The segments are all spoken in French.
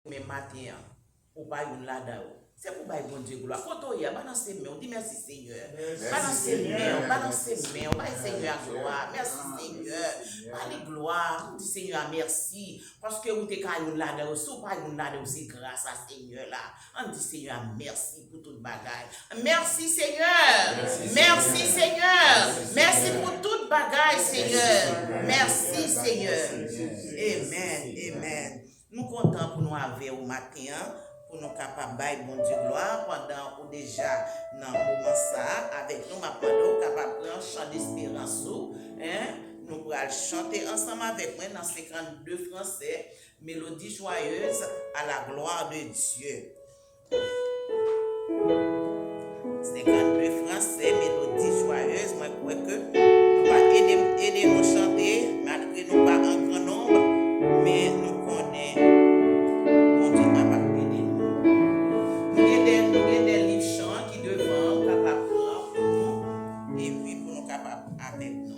Mais matin, ou pas une là c'est pour bailler bon Dieu gloire. Quand on y a balancé mais on dit merci Seigneur. Balancez main, balancez main, on va Seigneur gloire. Merci Seigneur. Allez gloire, on dit Seigneur merci parce que vous t'es caillou là dedans, ou pas une là c'est grâce à Seigneur là. On dit Seigneur merci pour toute bagaille. Merci Seigneur. Merci Seigneur. Merci pour toute bagaille Seigneur. Merci Seigneur. Amen. Amen. Nous comptons pour nous avoir au matin, pour nous capables de bon Dieu gloire pendant ou déjà dans le moment ça, avec nous, maintenant, capable de prendre chant d'espérance. Nous pourrons chanter ensemble avec moi dans 52 français, mélodie joyeuse à la gloire de Dieu. 52 français, mélodie joyeuse, moi je crois que nous va aider nous chanter, malgré nous pas en grand nombre, mais nous connaissons. Des livres chants qui devant capable prendre pour nous et puis pour nous capables avec nous.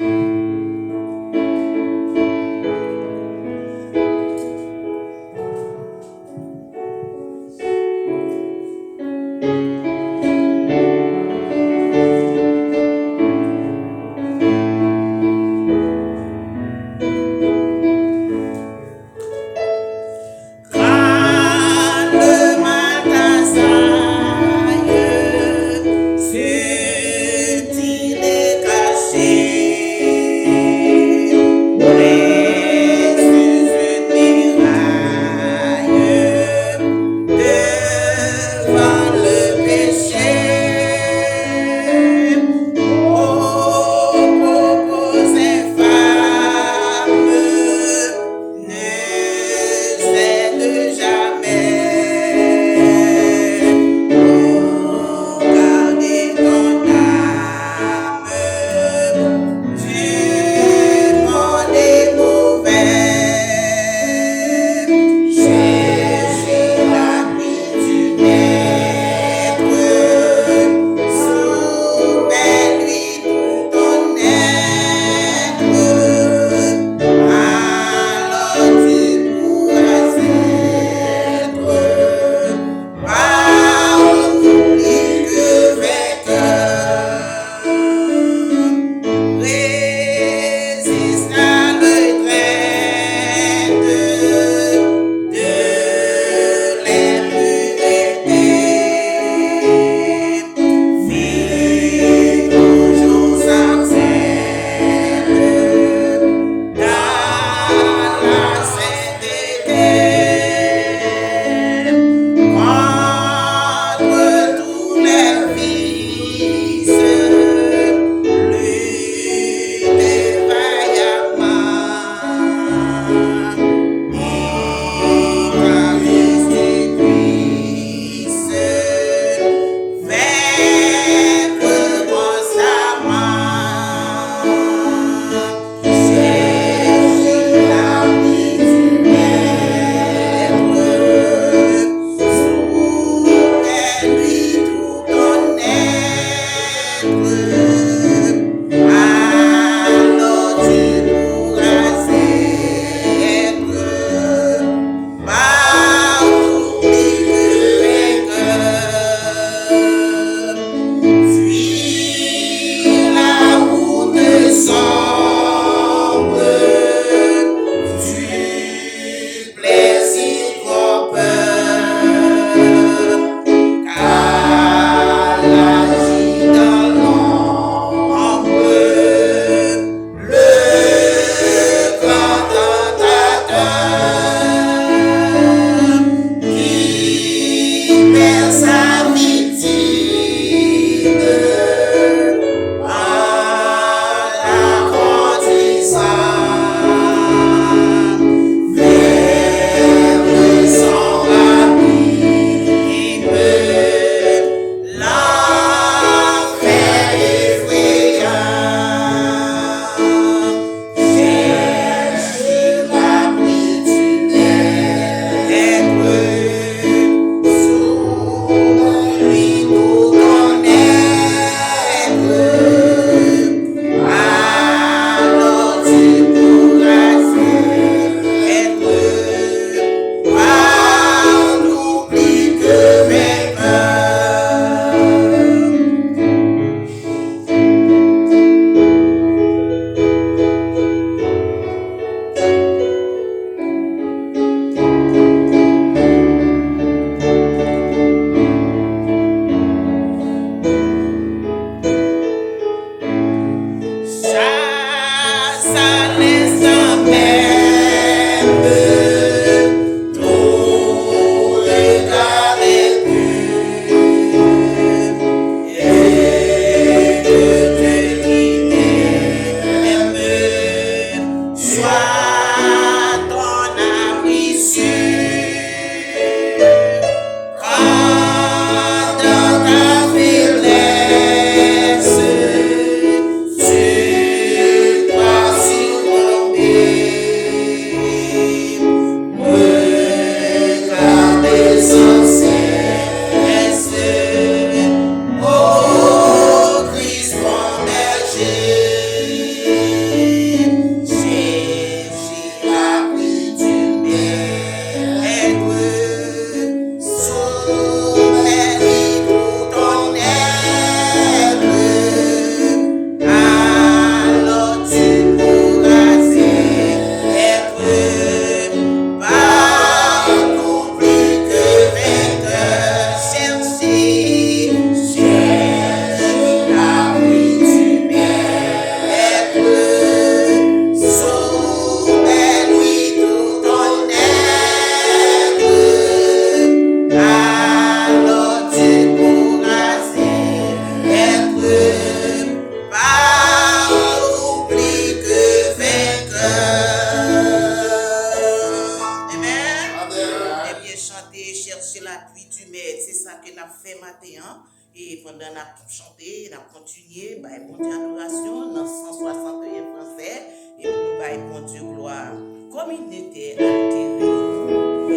monter, chercher l'appui du maître. C'est ça que nous avons fait matin. Hein? Et pendant qu'on a chanté, on a continué, bah, bon Dieu, adoration, dans 161 français, et pour nous, bah, bon Dieu, gloire. Comme il était altéré.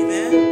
Amen.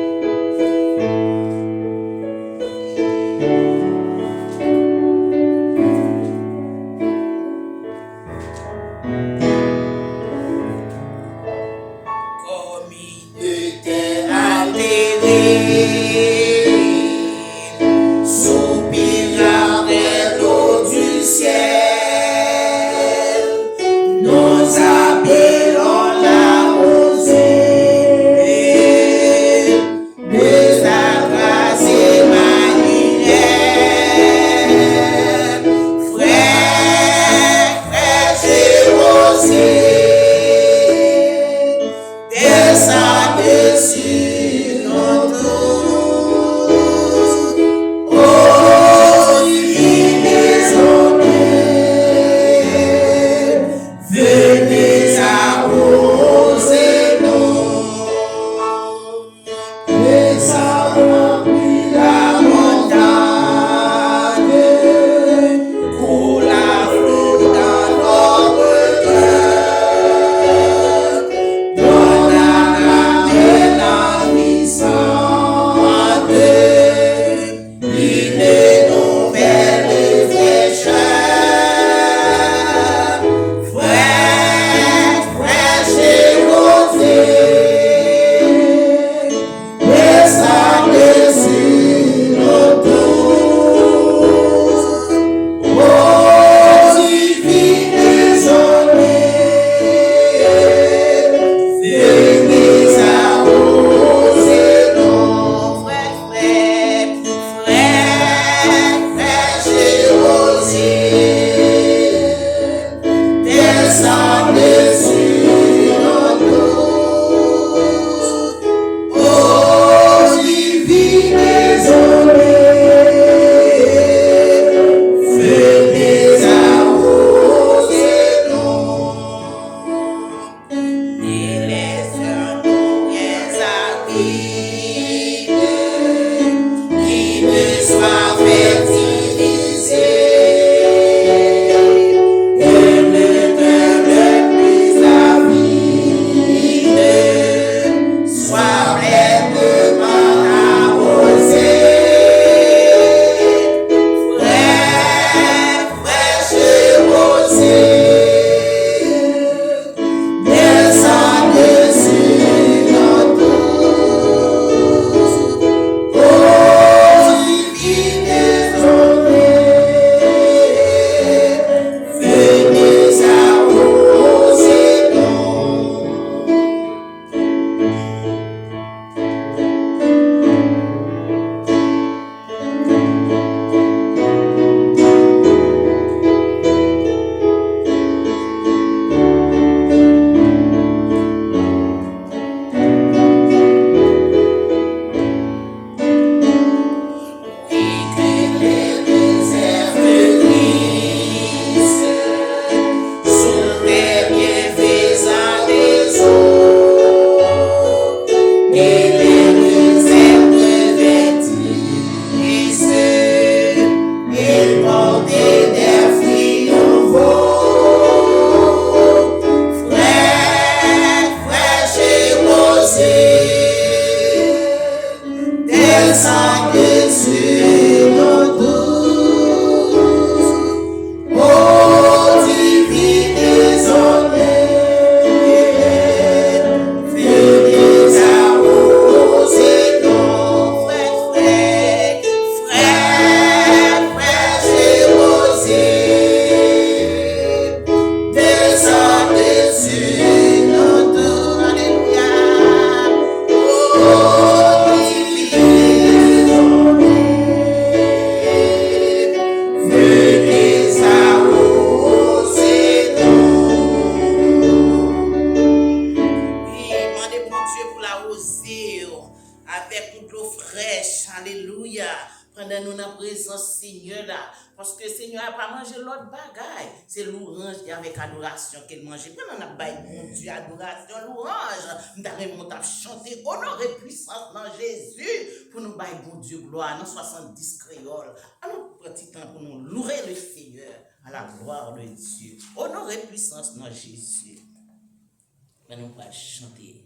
Pendant nous dans présence Seigneur là, parce que Seigneur n'a pas mangé l'autre bagaille. C'est louange avec adoration qu'elle mangeait. Pendant on a baillé mon Dieu, adoration, louange. Nous avons chanté, honor et puissance dans Jésus pour nous bailler bon Dieu gloire dans 70 créoles. Alors, petit temps pour nous louer le Seigneur à la gloire de Dieu. Honor et puissance dans Jésus. Mais nous allons chanter.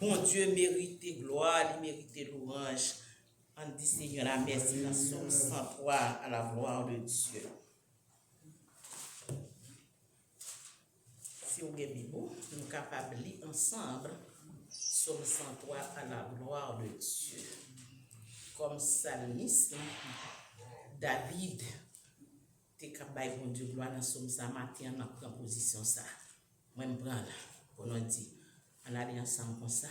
Bon Dieu mérite gloire, il mérite louange. On dit Seigneur, la merci dans Somme 103 à la gloire de Dieu. Si vous avez Bible, nous sommes capables de lire ensemble Somme 103 à la gloire de Dieu. Comme psalmiste, David était capable de bon Dieu gloire dans Somme ça matin en prend position ça. Moi je prends là pour nous dire. On a dit ensemble comme ça.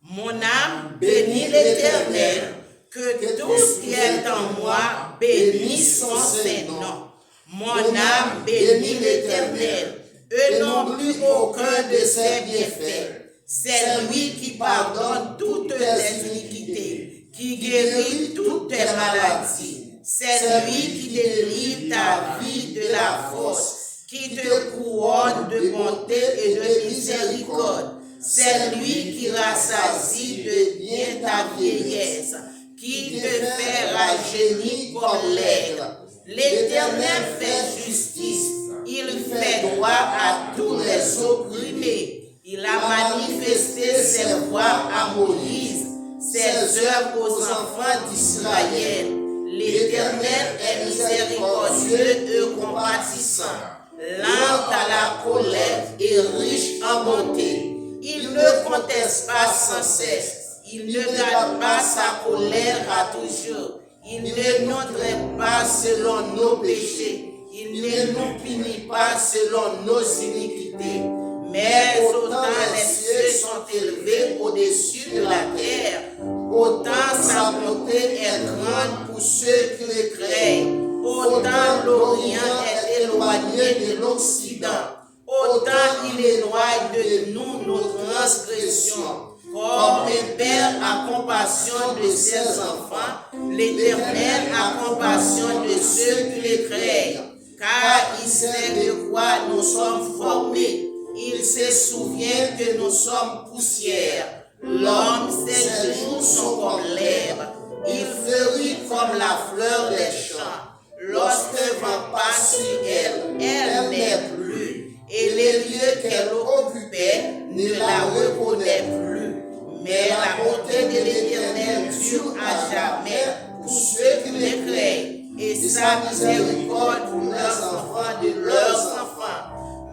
Mon âme bénit l'Éternel, que tout ce qui est en moi bénisse son Saint-Nom. Mon âme bénit l'Éternel, et non plus aucun de ses bienfaits. C'est lui qui pardonne toutes les iniquités, qui guérit toutes les maladies. C'est lui qui délivre ta vie de la force, qui te couronne de bonté et de miséricorde. C'est lui qui rassasie de bien ta vieillesse, qui te fait rajeunir comme l'aigle. L'Éternel fait justice, il fait droit à tous les opprimés. Il a manifesté ses voies à Moïse, ses œuvres aux enfants d'Israël. L'Éternel est miséricordieux et compatissant, lent à la colère et riche en bonté. Il ne conteste pas sans cesse. Il ne garde pas sa colère à toujours. Il ne nous traite pas selon nos péchés. Il ne nous punit pas selon nos iniquités. Mais autant les cieux sont élevés au-dessus de la terre, autant sa bonté est grande pour ceux qui le craignent. Autant l'Orient est éloigné de l'Occident, autant il éloigne de nous nos transgressions. Comme le Père a compassion de ses enfants, l'Éternel a compassion de ceux qui le craignent, car il sait de quoi nous sommes formés. Il se souvient que nous sommes poussière. L'homme, ses jours sont comme l'herbe. Il fleurit comme la fleur des champs. Lorsque vent passe sur elle, elle n'est plus. Et les lieux qu'elle occupait ne la reconnaît plus. Mais la bonté de l'Éternel dure à jamais pour ceux qui le craignent, et sa miséricorde pour leurs enfants de leurs enfants,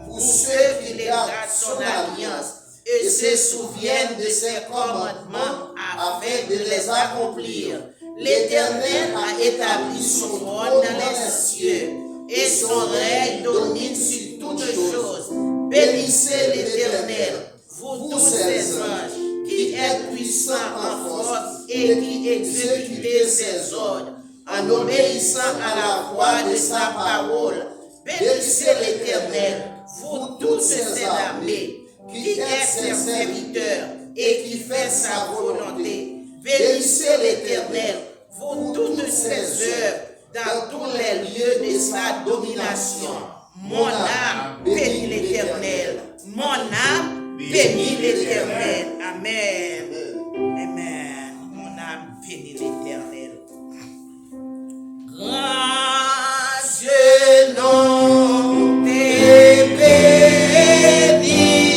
pour ceux qui gardent son alliance et se souviennent de ses commandements afin de les accomplir. L'Éternel a établi son trône dans les cieux, et son règne domine sur toutes choses. Bénissez l'Éternel, vous tous ses anges, qui est puissant en force et qui exécute ses ordres, en obéissant à la voix de sa parole. Bénissez l'Éternel, vous tous ses armées, qui êtes ses serviteurs et qui fait sa volonté. Bénissez l'Éternel, vous toutes ses œuvres, dans tous les lieux de sa domination. Mon âme bénit l'Éternel, mon âme bénit l'Éternel. Amen. Amen. Mon âme bénit l'Éternel. Grâce nom te bénissons.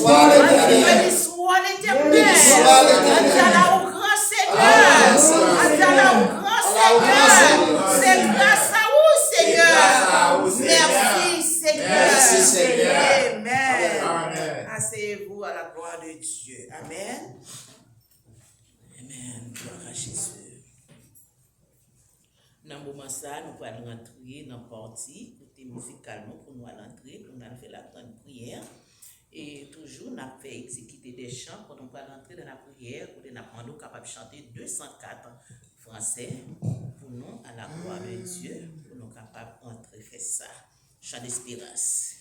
soit l'Éternel. Béni soit l'Éternel. Adjala au grand Seigneur. Adjala au grand Seigneur. C'est grâce à vous, Seigneur. Merci, Seigneur. Merci, Seigneur. Amen. Asseyez-vous à la gloire de Dieu. Amen. Amen. Gloire à Jésus. Dans le moment ça, nous allons rentrer dans la partie côté musicalement pour nous entrer, pour nous faire la grande prière. Et toujours, nous avons fait exécuter des chants pour nous rentrer dans la prière, pour nous apprendre capable de chanter 204 français pour nous à la gloire de Dieu, pour nous capables d'entrer faire ça. Chant d'espérance.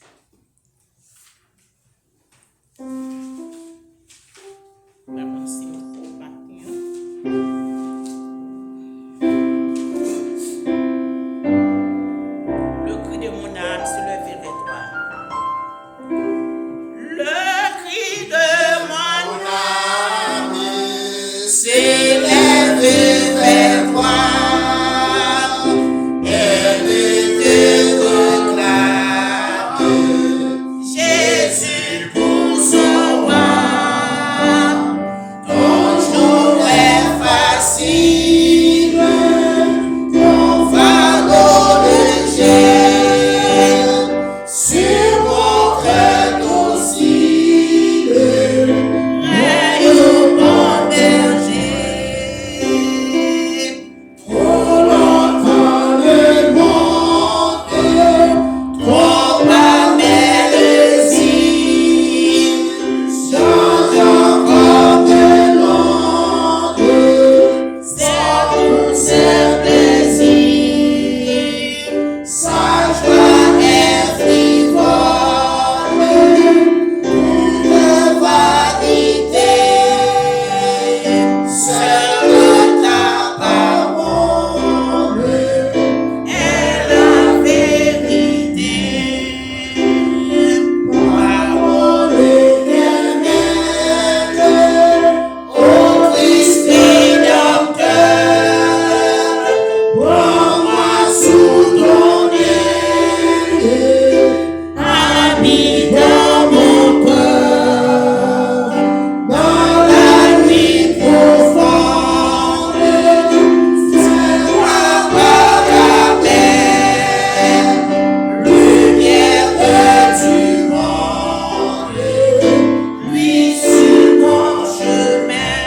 La pensée pour matin. Le cri de mon âme se lève vers toi. Le cri de mon âme s'élève vers toi. Elle te réclame. Jésus pour son roi. Ton jour est facile. Ton fardeau léger. Sur mon cœur docile. Règne au bon berger. Trop longtemps le monde. Trop pas mélodie. Change encore de l'onde. C'est tout ce plaisir. Sa joie est frivole. Une vanité. Seule ta parole est la vérité. Parole éternelle, ô Christ rédempteur, prends-moi sous ton aile, habite dans mon cœur, dans la nuit profonde, fais-moi voir la paix, lumière du monde, lui sur mon chemin.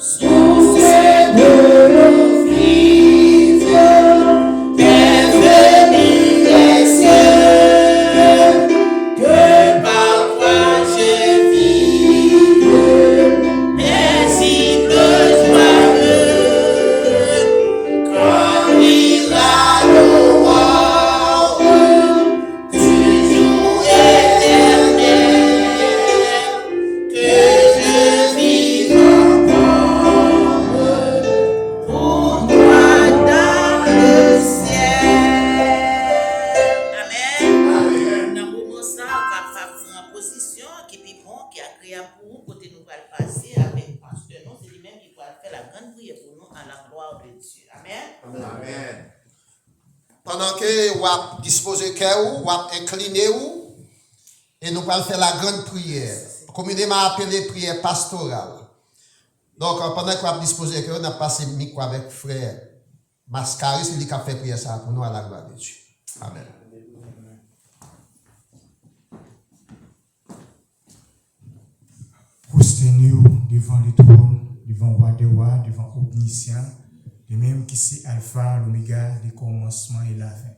Souffle de l'eau vive, bienvenue les cieux, que par toi je vive, paisible joyeux, quand ira l'aurore du jour éternel, que je vive encore pour toi dans le ciel. Amen. Dans le moment ça, on va faire une position qui est bon, qui est agréable pour vous, côté nous va le passer avec pasteur. Non, c'est lui-même qui va faire la grande prière pour nous à la gloire de Dieu. Amen. Amen. Pendant que vous avez disposé le cœur, vous avez incliné, et nous allons faire la grande prière, communément appelée prière pastorale. Donc, pendant que vous avez disposé le cœur, on a passé le micro avec frère Mascari, c'est lui qui a fait prière ça pour nous à la gloire de Dieu. Amen. Prosternez-vous devant le trône, devant roi des rois, devant omniscient, de même qui c'est alpha, l'oméga, le commencement et la fin.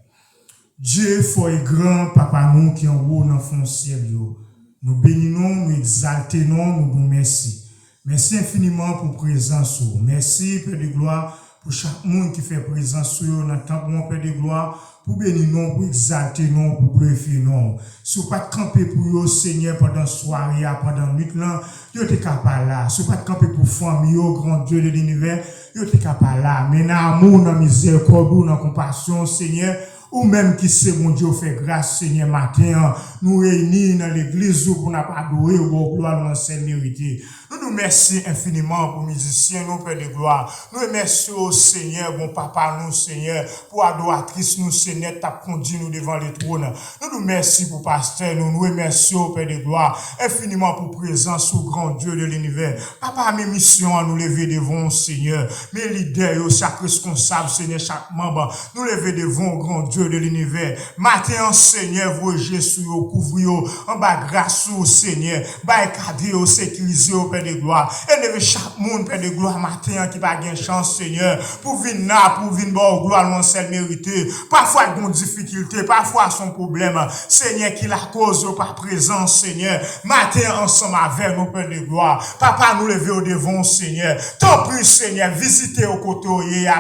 Dieu fort et grand, papa nous qui en haut dans le fond ciel, nous bénissons, nous exaltons, nous vous merci. Merci infiniment pour présence. Merci, Père de gloire, pour chaque monde qui fait présence sur nous, dans le temps, Père de gloire, pour bénir nous, pour exalter nous, pour glorifier nous. Si vous pas camper pour vous, Seigneur, pendant la soirée, pendant la nuit, vous êtes capable là. Si vous pas camper pour famille, grand Dieu de l'univers, vous êtes capable là. Mais dans l'amour, dans la miséricorde, dans la compassion, Seigneur, ou même qui c'est mon Dieu fait grâce Seigneur matin nous réunir dans l'église pour n'a pas adorer ou gloire dans cette mérité. Nous remercions infiniment pour musiciens, nous Père de gloire. Nous remercions au Seigneur, bon papa, nous Seigneur, pour adoratrice, nous Seigneur, t'as conduit nous devant le trône. Nous remercions pour pasteur, nous remercions Père de gloire, infiniment pour présence au grand Dieu de l'univers. Papa, mes missions à nous lever devant Seigneur, mes leaders, chaque responsable, Seigneur, chaque membre, nous lever devant au grand Dieu de l'univers. Matin, Seigneur, vous Jésus, couvrir en bas grâce au Seigneur, barricader au sécuriser au Père de gloire. Et lever chaque monde, Père de gloire, matin, qui va gagner chance, Seigneur, pour venir là, pour venir bon gloire, non, c'est mérité. Parfois, il y a une difficulté, parfois, son problème, Seigneur, qui la cause au pas présent, Seigneur. Matin, ensemble avec nous, Père de gloire. Papa, nous lever au devant, Seigneur. Tant plus, Seigneur, visiter au côté,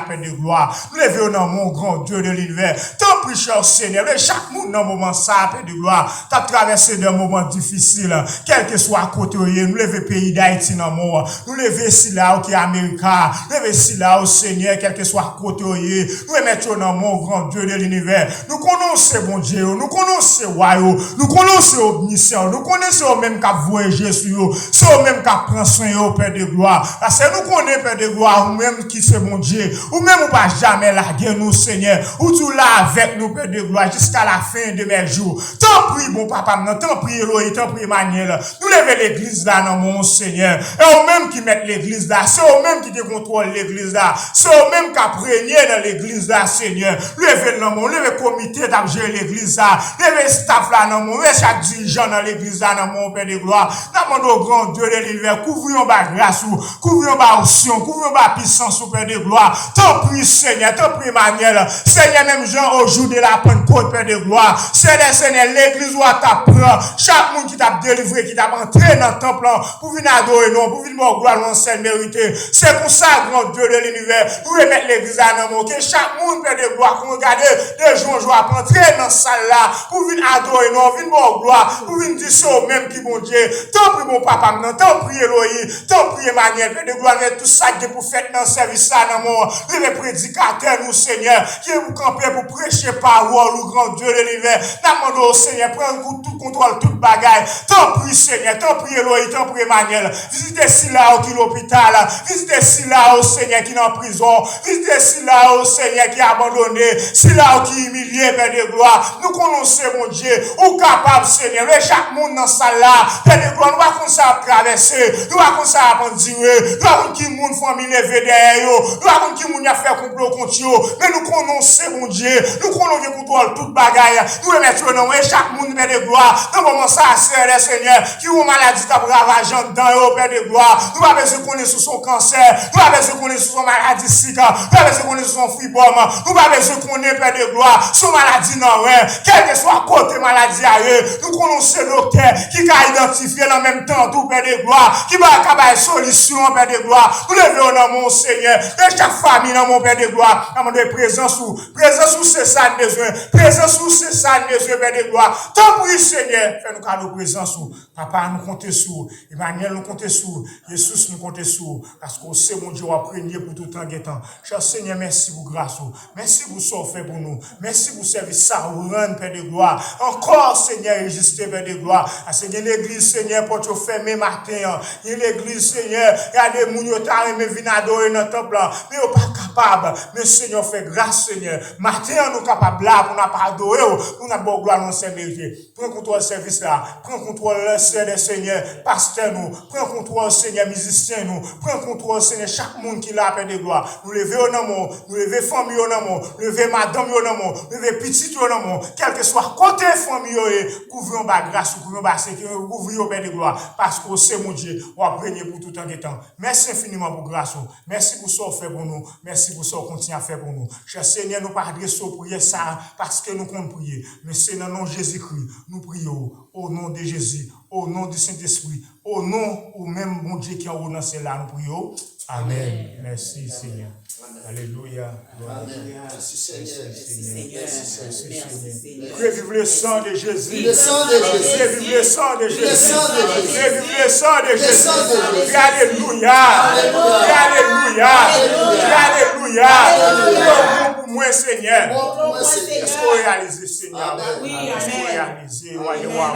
Père de gloire. Nous lever au nom, mon grand Dieu de l'univers. Tant plus, cher Seigneur, chaque monde dans le moment, ça, Père de gloire, t'as traversé des moments difficiles, quel que soit à côté, nous lever pays d'Haïti dans le monde, nous lever si là, qui est Américain, nous lever si là, au Seigneur, quel que soit à côté, nous remettons dans mon grand Dieu de l'univers. Nous connaissons bon Dieu, nous connaissons Wayo, nous connaissons omniscient, nous connaissons même qu'à voir Jésus, c'est au même qu'à prendre soin, Père de gloire. Parce que nous connaissons, Père de gloire, ou même qui c'est mon Dieu, ou même ou pas jamais larguer nous, Seigneur, ou tout là avec nous, Père de gloire, jusqu'à la fin de mes jours. Tant pis, bon papa, tant pis, Elohim, tant pis, Emmanuel, nous levons l'église là, dans mon Seigneur. Et au même qui mettent l'église là, c'est au même qui contrôle l'église là, c'est au même qui a prégné dans l'église là, Seigneur. Levez dans mon, levez comité d'abgérer l'église là, levez staff là, dans mon, levez chaque dirigeant dans l'église là, dans mon Père de gloire. Dans mon grand Dieu de l'univers, couvrons par grâce, couvrons par option, couvrons par puissance, au Père de gloire. Tant pis, Seigneur, tant pis, Emmanuel. Seigneur, même Jean, au jour de la Pentecôte, Père de gloire. Seigneur, l'église où t'apprend, chaque monde qui t'a délivré, qui t'a entré dans le temple, pour venir adorer, non, pour venir me gloire, non, c'est mérité. C'est pour ça, grand Dieu de l'univers, nous remettre l'église à nos que chaque monde, Père de gloire, qu'on regarde, de jour en jour, à entrer dans cette salle là, pour venir adorer, non, venir me gloire, pour venir dire ça au même qui, mon Dieu. Tant pis, mon papa, maintenant, tant pis, Elohim, tant pis, Emmanuel, Père de gloire, tout ça qui est pour faire dans le service là, dans mon, les prédicateurs, nous, Seigneur, qui est pour camper, pour prêcher parole, le grand Dieu de l'univers, demandons au Seigneur, prendre tout contrôle, toute bagaille. Tant pis, Seigneur, tant pis, Elohim, tant pis, Emmanuel. Visitez si là, qui est l'hôpital, visitez si là, au Seigneur, qui est en prison, visitez si là, au Seigneur, qui est abandonné, si là, qui est humilié, Père de gloire. Nous connaissons, mon Dieu, ou capable, Seigneur, et chaque monde dans ça là, Père de gloire, nous va comme ça traverser, nous va comme ça endurer, nous va comme qui monde famille lever derrière, nous va comme qui monde a fait complot contre eux, mais nous connaissons, mon Dieu, nous connaissons contrôle toute bagaille, nous remettons dans et chaque monde, Père de gloire, dans le moment ça, c'est Seigneur, qui ont maladie t'a ravageant dans eux, Père de gloire, nous va besoin qu'on est sous son cancer, nous va besoin qu'on est sous son maladie sida, nous va besoin qu'on est sous son fibrome, nous va besoin qu'on est, Père de gloire, sous maladie non, quel que soit côté maladie à eux, nous connaissons docteur qui a identifié en même temps tout, Père de gloire, qui va acabar solution, Père de gloire, nous levons dans mon Seigneur, et chaque famille dans mon Père de gloire, dans mon présence où c'est ça de besoin, présence où c'est ça de besoin, Père de gloire, tant pis, Seigneur, fais-nous cadeau présence où, papa, nous comptons sur, Emmanuel, nous comptons sur, Jésus, nous comptons sur, parce qu'on sait, mon Dieu, on va prier pour tout temps, cher Seigneur, merci pour grâce, merci pour ce que vous faites pour nous, merci pour service ça, vous rendre, Père de gloire, encore, Seigneur, résister, Père de gloire, Seigneur, l'église, Seigneur, pour te fermer matin, il y a l'église, Seigneur, il y a des mouillons, mais venir adorer dans le temple, mais on pas capable, mais Seigneur, fait grâce, Seigneur, matin, nous sommes capables là, pour nous pas adorer, pour nous avoir gloire dans le Seigneur, prends contrôle du service là, prends contrôle le Seigneur, pasteur nous, prends contrôle, Seigneur, musicien nous, prends contrôle, Seigneur, chaque monde qui l'a appelé de gloire, nous lever au nom, nous lever famille au nom, nous lever madame au nom, nous lever petit au nom, quel que soit côté famille, couvrons par grâce, couvrons par sécurité, couvrons Père de gloire, parce que c'est mon Dieu, on va prier pour tout un temps. Merci infiniment pour grâce, merci pour ce que vous faites pour nous, merci pour ce que vous continuez à faire pour nous. Cher Seigneur, nous pas adresser aux prières ça, parce que nous comptons prier, mais c'est dans le nom de Jésus-Christ, nous prions, au nom de Jésus, au nom du Saint-Esprit, au nom ou même mon Dieu qui est en haut dans celle-là, nous prions. Amen. Merci Seigneur. Alléluia. Merci Seigneur. Vive le sang de Jésus. Le sang de Jésus. Vive le sang de Jésus. Le sang de Jésus. Vive le sang de Jésus. Le sang de Jésus. Alléluia. Alléluia. Alléluia. Alléluia. Montre-moi, Seigneur. Montre-moi, Est-ce Seigneur. qu'on réalise, Seigneur? Amen. Oui, Est-ce qu'on amen. réalise?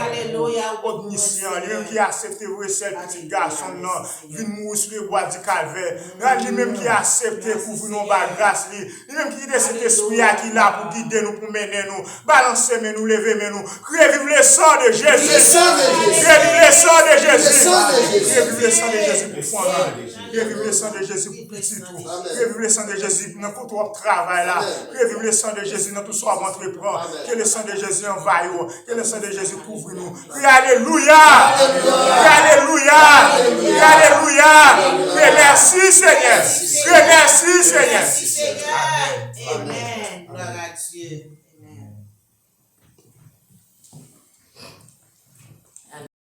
Alléluia. Omniscient, lui-même qui a accepté vrai seul petit garçon, non, vient mourir sur le bois du calvaire. Lui-même qui a accepté pour vous nous grâce, lui-même qui a cet esprit qui est là pour guider nous, pour mener nous, balancer nous, lever nous. Revive le sang de Jésus. Le sang de Jésus. Revive le sang de Jésus. Le sang de Jésus. Revive le sang de Jésus pour fondre. Revive le sang de Jésus pour petit tout. Revive le sang de Jésus dans tout votre travail là. Revive le sang de Jésus dans tout ce qu'on va entreprendre. Que le sang de Jésus envahisse. Que le sang de Jésus couvre nous. Alléluia. Alléluia. Alléluia. Merci Seigneur. Merci Seigneur. Merci Seigneur. Amen. Gloire à Dieu.